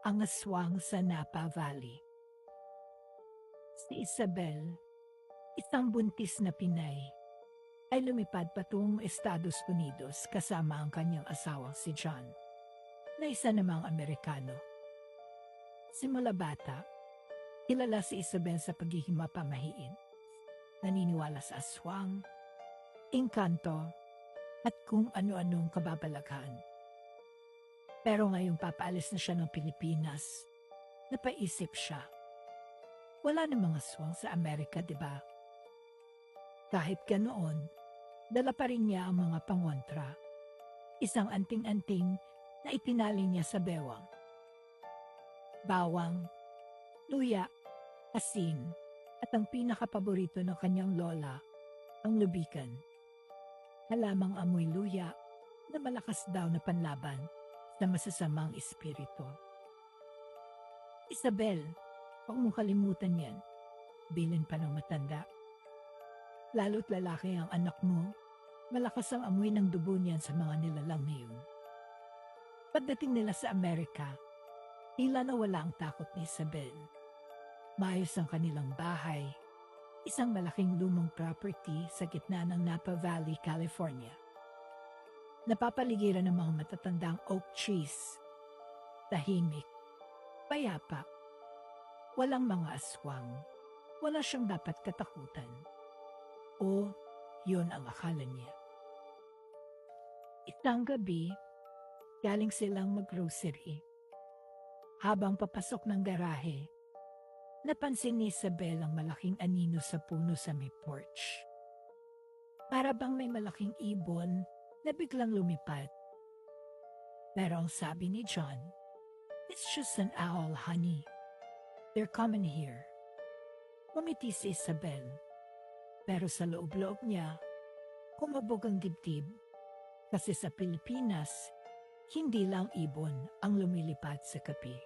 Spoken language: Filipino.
Ang aswang sa Napa Valley. Si Isabel, isang buntis na Pinay, ay lumipad patungong Estados Unidos kasama ang kanyang asawang si John, na isa namang Amerikano. Simula bata, kilala si Isabel sa pagiging mapamahiin, naniniwala sa aswang, engkanto, at kung ano-anong kababalaghan. Pero ngayong papaalis na siya ng Pilipinas, napaisip siya. Wala namang aswang sa Amerika, di ba? Kahit ganoon, dala pa rin niya ang mga pangontra. Isang anting-anting na itinali niya sa bewang. Bawang, luya, asin, at ang pinakapaborito ng kanyang lola, ang lubikan. Halamang amoy luya na malakas daw na panlaban sa masasamang espiritu. Isabel, huwag mong kalimutan yan, bilin pa ng matanda. Lalo't lalaki ang anak mo, malakas ang amoy ng dugo niyan sa mga nilalang na yun. Pagdating nila sa Amerika, tila nawala ang takot ni Isabel. Maayos ang kanilang bahay, isang malaking lumang property sa gitna ng Napa Valley, California. Napapaligiran ng mga matatandang oak trees, tahimik, payapa. Walang mga aswang, wala siyang dapat katakutan. O, yun ang akala niya. Isang gabi, galing silang mag-grocery. Habang papasok ng garahe, napansin ni Isabel ang malaking anino sa puno sa may porch. Para bang may malaking ibon na biglang lumipad. Pero ang sabi ni John, "It's just an owl, honey. They're coming here." Umiti si Isabel, pero sa loob-loob niya, kumabog ang dibdib. Kasi sa Pilipinas, hindi lang ibon ang lumilipad sa gabi.